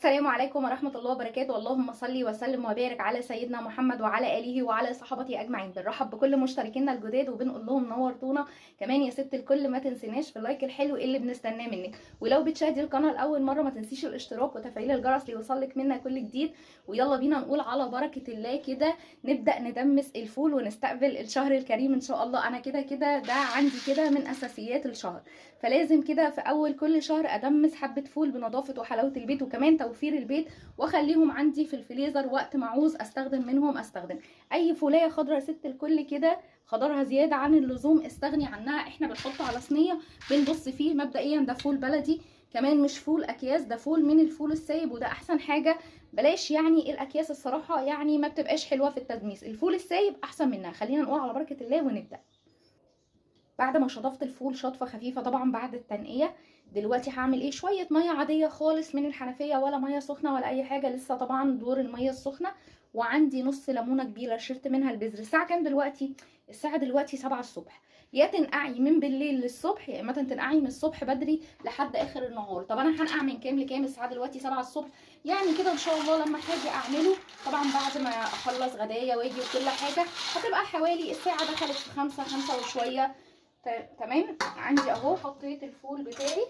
السلام عليكم ورحمة الله وبركاته. اللهم صل وسلم وبارك على سيدنا محمد وعلى آله وعلى صحابته أجمعين. بنرحب بكل مشتركينا الجداد وبنقول لهم نورتونا. كمان يا ست الكل ما تنسيناش في اللايك الحلو اللي بنستناه منك، ولو بتشاهدي القناة لأول مرة ما تنسيش الاشتراك وتفعيل الجرس ليوصلك منا كل جديد. ويلا بينا نقول على بركة الله كده نبدأ ندمس الفول ونستقبل الشهر الكريم إن شاء الله. أنا كده كده ده عندي كده من أساسيات الشهر، فلازم كده في اول كل شهر ادمس حبه فول بنظافه وحلاوه البيت وكمان توفير البيت، واخليهم عندي في الفريزر وقت ما عاوز استخدم منهم استخدم. اي فوليه خضراء ست الكل كده خضرها زياده عن اللزوم استغني عنها. احنا بنحطه على صينيه بنبص فيه مبدئيا ده فول بلدي، كمان مش فول اكياس، ده فول من الفول السايب وده احسن حاجه. بلاش يعني الاكياس الصراحه يعني ما بتبقاش حلوه في التدميس، الفول السايب احسن منها. خلينا نقول على بركه الله ونبدا. بعد ما شطفت الفول شطفه خفيفه طبعا بعد التنقيه، دلوقتي هعمل ايه؟ شويه ميه عاديه خالص من الحنفيه، ولا ميه سخنه ولا اي حاجه، لسه طبعا دور الميه السخنه. وعندي نص ليمونه كبيره شربت منها البذر. الساعه كام دلوقتي؟ الساعه دلوقتي 7 الصبح. يا تنقعي من بالليل للصبح يا اما تنقعي من الصبح بدري لحد اخر النهار. طب انا هنقع من كام لكام؟ الساعه دلوقتي 7 الصبح، يعني كده ان شاء الله لما هاجي اعمله طبعا بعد ما اخلص غدايا واجي وكل حاجه هتبقى حوالي الساعه دخلت في 5 وشويه. تمام. عندي اهو حطيت الفول بتاعي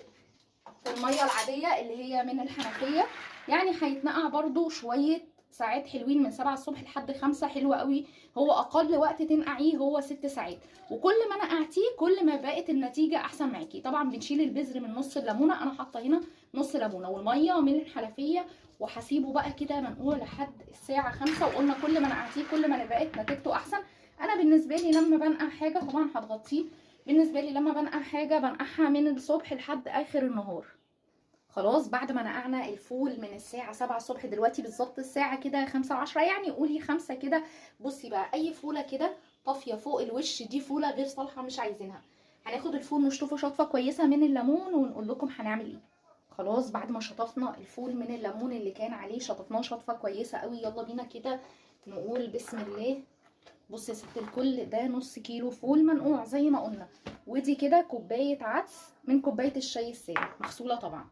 في الميه العاديه اللي هي من الحنفيه، يعني هيتنقع برده شويه ساعات حلوين من 7 الصبح لحد 5 حلوه قوي. هو اقل وقت تنقعيه هو 6 ساعات، وكل ما نقعتيه كل ما بقت النتيجه احسن معاكي. طبعا بنشيل البذر من نص الليمونه، انا حاطه هنا نص ليمونه والميه من الحنفيه، وهسيبه بقى كده منقوع لحد الساعه 5. وقلنا كل ما نقعتيه كل ما بقت نتيجته احسن. انا بالنسبه لي لما بنقع حاجه طبعا هتغطيه، بالنسبه لي لما بنقع حاجه بنقعها من الصبح لحد اخر النهار. خلاص بعد ما نقعنا الفول من الساعه 7 الصبح، دلوقتي بالظبط الساعه كده 5:10 يعني قولي 5 كده. بصي بقى اي فوله كده طافيه فوق الوش دي فوله غير صالحه مش عايزينها. هناخد الفول نشطفه شطفه كويسه من الليمون ونقول لكم هنعمل ايه. خلاص بعد ما شطفنا الفول من الليمون اللي كان عليه شطفناه شطفه كويسه قوي، يلا بينا كده نقول بسم الله. بصي يا ست الكل ده نص كيلو فول منقوع زي ما قلنا، ودي كده كوبايه عدس من كوبايه الشاي الساده مغسوله طبعا،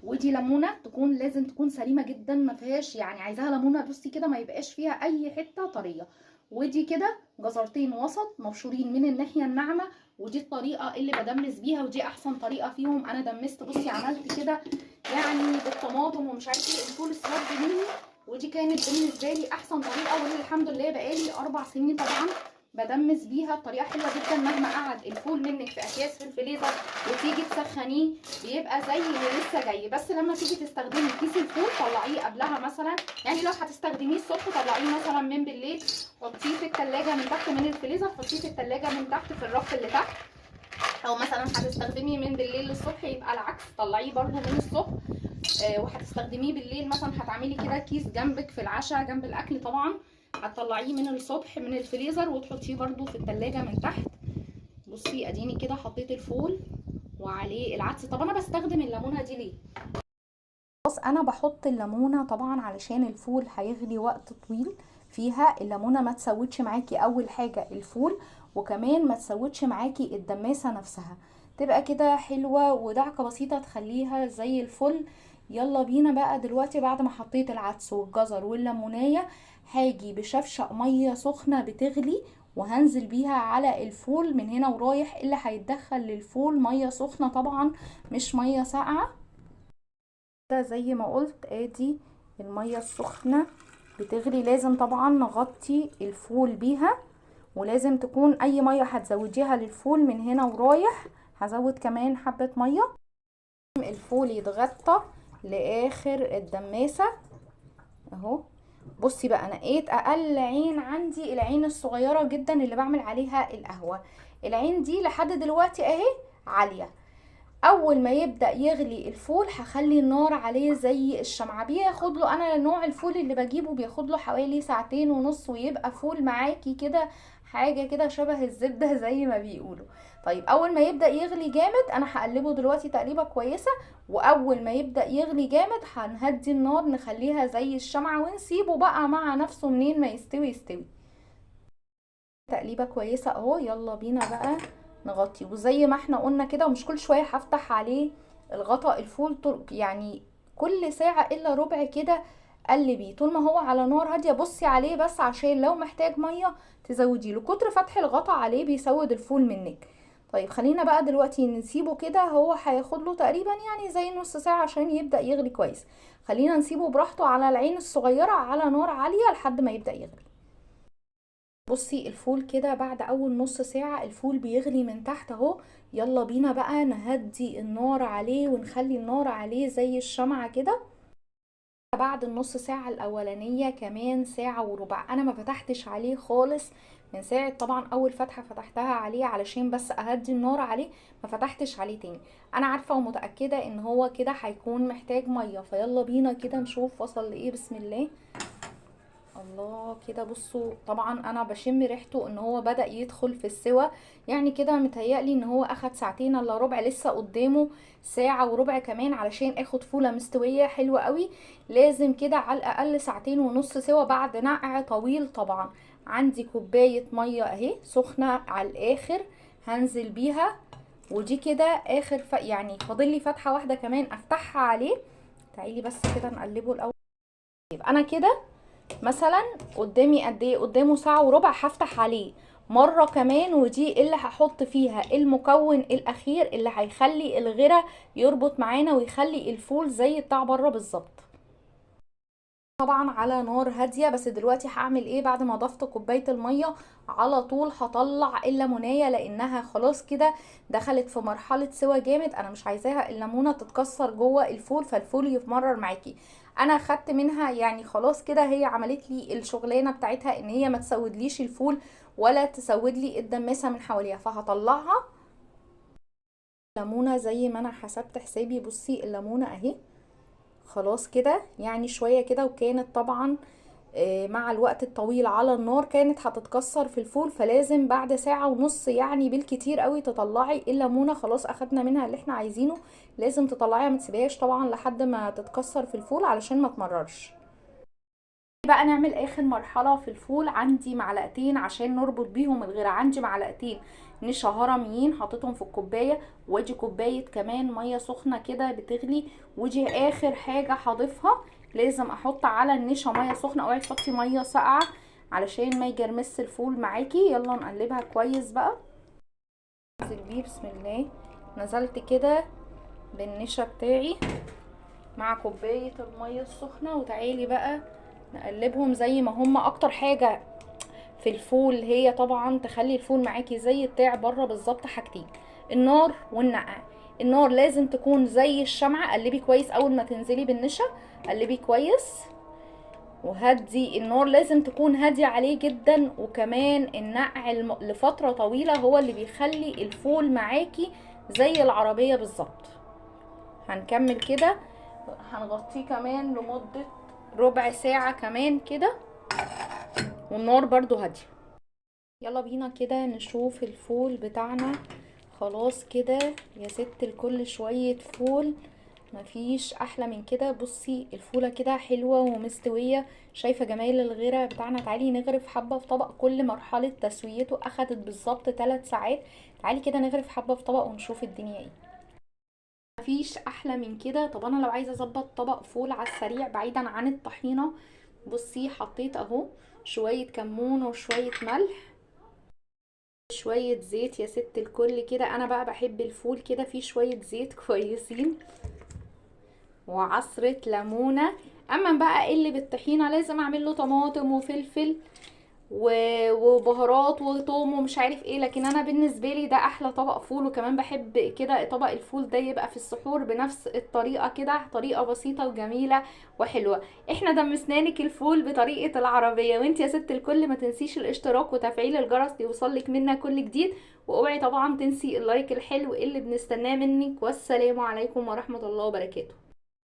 ودي ليمونه لازم تكون سليمه جدا ما فيهاش يعني عايزاها ليمونه بصي كده ما يبقاش فيها اي حته طريه. ودي كده جزرتين وسط مبشورين من الناحيه الناعمه، ودي الطريقه اللي بدمس بيها ودي احسن طريقه فيهم. انا دمست بصي عملت كده يعني بالطماطم ومش عارفه ايه الفول اسود مني، ودي كانت بالنسبه لي احسن طريقه، والحمد لله بقالي 4 سنين طبعا بدمس بيها. الطريقه حلوه جدا مهما قعد الفول منك في اكياس في الفريزر وتيجي تسخنيه بيبقى زي اللي لسه جاي. بس لما تيجي تستخدمي كيس الفول طلعيه قبلها مثلا، يعني لو هتستخدميه الصبح طلعيه مثلا من بالليل، حطيه في التلاجة من تحت من الفريزر، حطيه في التلاجة من تحت في الرف اللي تحت. او مثلا هتستخدميه من بالليل للصبح يبقى العكس طلعيه برده من الصبح. وهتستخدميه بالليل مثلا هتعملي كده كيس جنبك في العشاء جنب الاكل طبعا، هتطلعيه من الصبح من الفريزر وتحطيه برده في التلاجة من تحت. بصي اديني كده حطيت الفول وعليه العدس. طب انا بستخدم الليمونه دي ليه؟ خلاص انا بحط الليمونه طبعا علشان الفول هيغلي وقت طويل فيها. الليمونه ما تسودش معاكي اول حاجه الفول، وكمان ما تسودش معاكي الدماسه نفسها، تبقى كده حلوه ودعكه بسيطه تخليها زي الفل. يلا بينا بقى دلوقتي بعد ما حطيت العدس والجزر والليمونيه هاجي بشفشق ميه سخنه بتغلي وهنزل بيها على الفول من هنا ورايح. اللي هيتدخل للفول ميه سخنه طبعا مش ميه ساقعه. ده زي ما قلت ادي المية السخنة بتغلي، لازم طبعا نغطي الفول بيها، ولازم تكون اي مية هتزوديها للفول من هنا ورايح. هزود كمان حبة مية. الفول يتغطى لاخر الدماسة اهو. بصي بقى نقيت اقل عين عندي العين الصغيرة جدا اللي بعمل عليها القهوة، العين دي لحد دلوقتي اهي عالية. اول ما يبدأ يغلي الفول هخلي النار عليه زي الشمعة. بياخد له انا نوع الفول اللي بجيبه بياخد له حوالي 2.5 ويبقى فول معاكي كده حاجة كده شبه الزبدة زي ما بيقولوا. طيب اول ما يبدأ يغلي جامد انا هقلبه دلوقتي تقليبة كويسة، واول ما يبدأ يغلي جامد هنهدي النار نخليها زي الشمعة ونسيبه بقى مع نفسه منين ما يستوي. تقليبه كويسه اهو. يلا بينا بقى نغطيه وزي ما احنا قلنا كده، ومش كل شويه هفتح عليه الغطا. الفول يعني كل ساعة الا ربع كده قلبيه طول ما هو على نار هادية. بصي عليه بس عشان لو محتاج مية تزودي له، كتر فتح الغطا عليه بيسود الفول منك. طيب خلينا بقى دلوقتي نسيبه كده، هو هياخد له تقريبا يعني زي نص ساعة عشان يبدأ يغلي كويس. خلينا نسيبه براحته على العين الصغيرة على نار عالية لحد ما يبدأ يغلي. بصي الفول كده بعد اول نص ساعة الفول بيغلي من تحت اهو. يلا بينا بقى نهدي النار عليه ونخلي النار عليه زي الشمعة كده. بعد النص ساعة الاولانية كمان ساعة وربع انا ما فتحتش عليه خالص من ساعة طبعا اول فتحة فتحتها عليه علشان بس اهدي النار عليه، ما فتحتش عليه تاني. انا عارفة ومتأكدة ان هو كده هيكون محتاج مية، فيلا بينا كده نشوف وصل لايه. بسم الله. الله كده بصوا طبعا انا بشم ريحته ان هو بدأ يدخل في السوا، يعني كده متهيألي ان هو اخد ساعتين الا ربع، لسه قدامه ساعة وربع كمان علشان اخد فولة مستوية حلوة قوي. لازم كده على الاقل ساعتين ونص سوا بعد نقع طويل. طبعا عندي كوباية مية اهي سخنة على الاخر هنزل بيها، ودي كده اخر يعني فاضل لي فتحة واحدة كمان افتحها عليه. تعالي بس كده نقلبه الاول. يبقى انا كده مثلا قدامي قد ايه؟ قدامه ساعة وربع. هفتح عليه مرة كمان، ودي اللي هحط فيها المكون الاخير اللي هيخلي الغرة يربط معانا ويخلي الفول زي بتاع بره بالظبط. طبعا على نار هادية. بس دلوقتي هعمل ايه؟ بعد ما ضفت كوباية المية على طول هطلع الليمونية لانها خلاص كده دخلت في مرحلة سوا جامد. انا مش عايزاها الليمونة تتكسر جوه الفول فالفول يتمرر معاكي. انا خدت منها يعني خلاص كده هي عملت لي الشغلانة بتاعتها ان هي ما تسودليش الفول ولا تسود لي الدماسة من حواليها، فهطلعها. ليمونة زي ما انا حسبت حسابي. بصي الليمونة اهي خلاص كده يعني شوية كده، وكانت طبعا مع الوقت الطويل على النار كانت هتتكسر في الفول، فلازم بعد ساعة ونص يعني بالكتير قوي تطلعي الليمونة. خلاص اخدنا منها اللي احنا عايزينه، لازم تطلعيها ما تسيبيهاش طبعا لحد ما تتكسر في الفول علشان ما تمررش. بقى نعمل اخر مرحلة في الفول. عندي معلقتين عشان نربط بيهم الغيرة، عندي معلقتين نشا هرميين حطيتهم في الكوباية، ودي كوباية كمان مية سخنة كده بتغلي، ودي اخر حاجة هضيفها. لازم احط على النشا مية سخنة، اوعي تحطي مية ساقعة علشان ما يجرمس الفول معاكي. يلا نقلبها كويس بقى. انزل بيه بسم الله. نزلت كده بالنشا بتاعي مع كوباية المية السخنة، وتعالي بقى نقلبهم زي ما هما. اكتر حاجة في الفول هي طبعا تخلي الفول معاكي زي بتاع بره بالظبط حاجتين: النار والنقع. النار لازم تكون زي الشمعة، قلبي كويس اول ما تنزلي بالنشا، قلبي كويس وهدي النار، لازم تكون هادية عليه جدا. وكمان النقع لفترة طويلة هو اللي بيخلي الفول معاكي زي العربية بالظبط. هنكمل كده، هنغطيه كمان لمدة ربع ساعة كمان كده، والنار برضو هادية. يلا بينا كده نشوف الفول بتاعنا. خلاص كده يا ست الكل شوية فول، مفيش احلى من كده. بصي الفولة كده حلوة ومستوية، شايفة جمال الغيرة بتاعنا. تعالي نغرف حبة في طبق، كل مرحلة تسويته اخدت بالظبط 3 ساعات. تعالي كده نغرف حبة في طبق ونشوف الدنيا ايه. مفيش احلى من كده. طب انا لو عايزة اظبط طبق فول على السريع بعيدا عن الطحينة، بصي حطيت اهو شوية كمون وشوية ملح، شوية زيت يا ست الكل كده. انا بقى بحب الفول كده فيه شوية زيت كويسين، وعصرة ليمونة. اما بقى اللي بالطحينة لازم اعمل له طماطم وفلفل وبهارات وثوم ومش عارف ايه، لكن انا بالنسبه لي ده احلى طبق فول. وكمان بحب كده طبق الفول ده يبقى في السحور بنفس الطريقه كده، طريقه بسيطه وجميله وحلوه. احنا دمسنالك الفول بطريقه العربيه. وانت يا ست الكل ما تنسيش الاشتراك وتفعيل الجرس ليوصلك منا كل جديد، واوعي طبعا تنسي اللايك الحلو اللي بنستناه منك. والسلام عليكم ورحمه الله وبركاته.